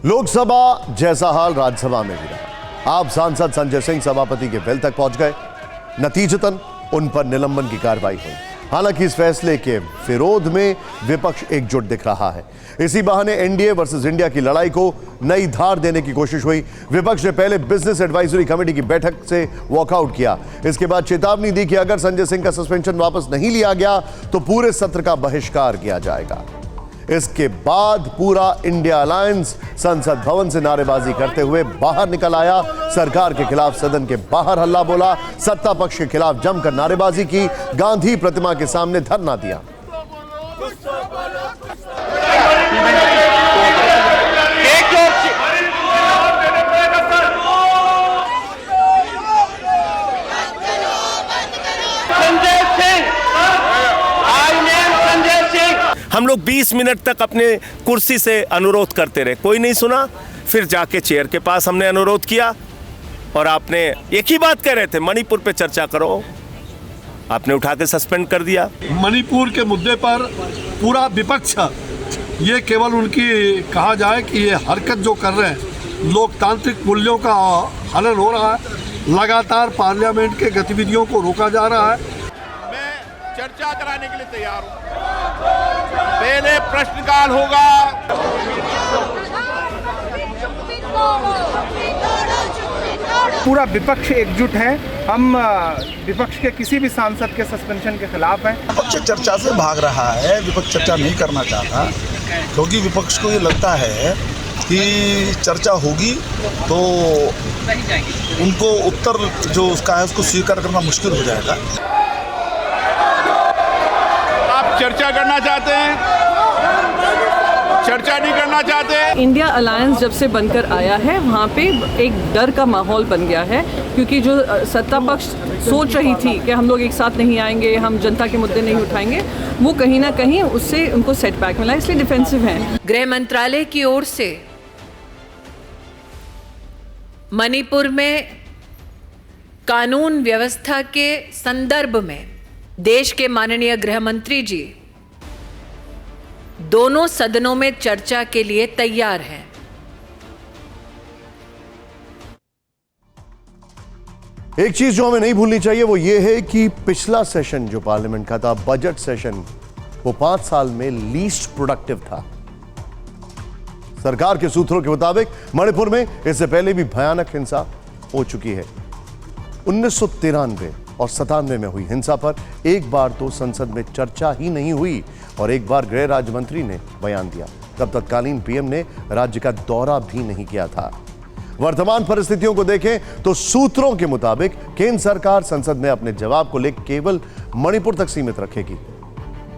लोकसभा जैसा हाल राज्यसभा में भी रहा। आप सांसद संजय सिंह सभापति के वेल तक पहुंच गए। नतीजतन उन पर निलंबन की कार्रवाई हुई। हालांकि इस फैसले के विरोध में विपक्ष एकजुट दिख रहा है। इसी बहाने एनडीए वर्सेस इंडिया की लड़ाई को नई धार देने की कोशिश हुई। विपक्ष ने पहले बिजनेस एडवाइजरी कमेटी की बैठक से वॉकआउट किया। इसके बाद चेतावनी दी कि अगर संजय सिंह का सस्पेंशन वापस नहीं लिया गया तो पूरे सत्र का बहिष्कार किया जाएगा। इसके बाद पूरा इंडिया अलायंस संसद भवन से नारेबाजी करते हुए बाहर निकल आया। सरकार के खिलाफ सदन के बाहर हल्ला बोला, सत्ता पक्ष के खिलाफ जमकर नारेबाजी की, गांधी प्रतिमा के सामने धरना दिया। हम लोग 20 मिनट तक अपने कुर्सी से अनुरोध करते रहे, कोई नहीं सुना। फिर जाके चेयर के पास हमने अनुरोध किया और आपने एक ही बात कह रहे थे, मणिपुर पे चर्चा करो, आपने उठा के सस्पेंड कर दिया। मणिपुर के मुद्दे पर पूरा विपक्ष ये केवल उनकी कहा जाए कि ये हरकत जो कर रहे हैं, लोकतांत्रिक मूल्यों का हनन हो रहा है। लगातार पार्लियामेंट के गतिविधियों को रोका जा रहा है। मैं चर्चा कराने के लिए तैयार हूँ। पहले प्रश्नकाल होगा। पूरा विपक्ष एकजुट है। हम विपक्ष के किसी भी सांसद के सस्पेंशन के खिलाफ हैं। विपक्ष चर्चा से भाग रहा है। विपक्ष चर्चा नहीं करना चाहता क्योंकि विपक्ष को ये लगता है कि चर्चा होगी तो उनको उत्तर जो उसका है उसको स्वीकार करना मुश्किल हो जाएगा। आप चर्चा करना चाहते हैं, चर्चा नहीं करना चाहते। इंडिया अलायंस जब से बनकर आया है वहाँ पे एक डर का माहौल बन गया है, क्योंकि जो सत्ता पक्ष सोच रही थी कि हम लोग एक साथ नहीं आएंगे, हम जनता के मुद्दे नहीं उठाएंगे, वो कहीं ना कहीं उससे उनको सेटबैक मिला, इसलिए डिफेंसिव हैं। गृह मंत्रालय की ओर से मणिपुर में कानून व्यवस्था के संदर्भ में देश के माननीय गृह मंत्री जी दोनों सदनों में चर्चा के लिए तैयार हैं। एक चीज जो हमें नहीं भूलनी चाहिए वो ये है कि पिछला सेशन जो पार्लियामेंट का था, बजट सेशन, वो 5 साल में लीस्ट प्रोडक्टिव था। सरकार के सूत्रों के मुताबिक मणिपुर में इससे पहले भी भयानक हिंसा हो चुकी है। 1993 और 97 में हुई हिंसा पर एक बार तो संसद में चर्चा ही नहीं हुई और एक बार गृह राज्य मंत्री ने बयान दिया। तब तत्कालीन पीएम ने राज्य का दौरा भी नहीं किया था। वर्तमान परिस्थितियों को देखें तो सूत्रों के मुताबिक केंद्र सरकार संसद में अपने जवाब को लेकर केवल मणिपुर तक सीमित रखेगी।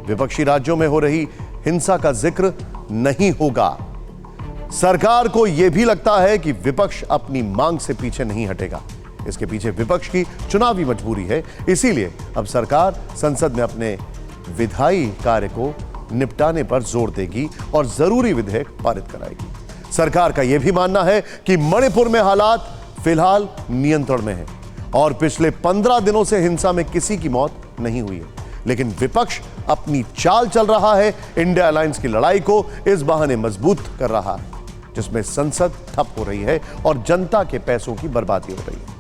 विपक्षी राज्यों में हो रही हिंसा का जिक्र नहीं होगा। सरकार को यह भी लगता है कि विपक्ष अपनी मांग से पीछे नहीं हटेगा। इसके पीछे विपक्ष की चुनावी मजबूरी है। इसीलिए अब सरकार संसद में अपने विधायी कार्य को निपटाने पर जोर देगी और जरूरी विधेयक पारित कराएगी। सरकार का यह भी मानना है कि मणिपुर में हालात फिलहाल नियंत्रण में हैं और पिछले 15 दिनों से हिंसा में किसी की मौत नहीं हुई है। लेकिन विपक्ष अपनी चाल चल रहा है। इंडिया अलायंस की लड़ाई को इस बहाने मजबूत कर रहा है जिसमें संसद ठप हो रही है और जनता के पैसों की बर्बादी हो रही है।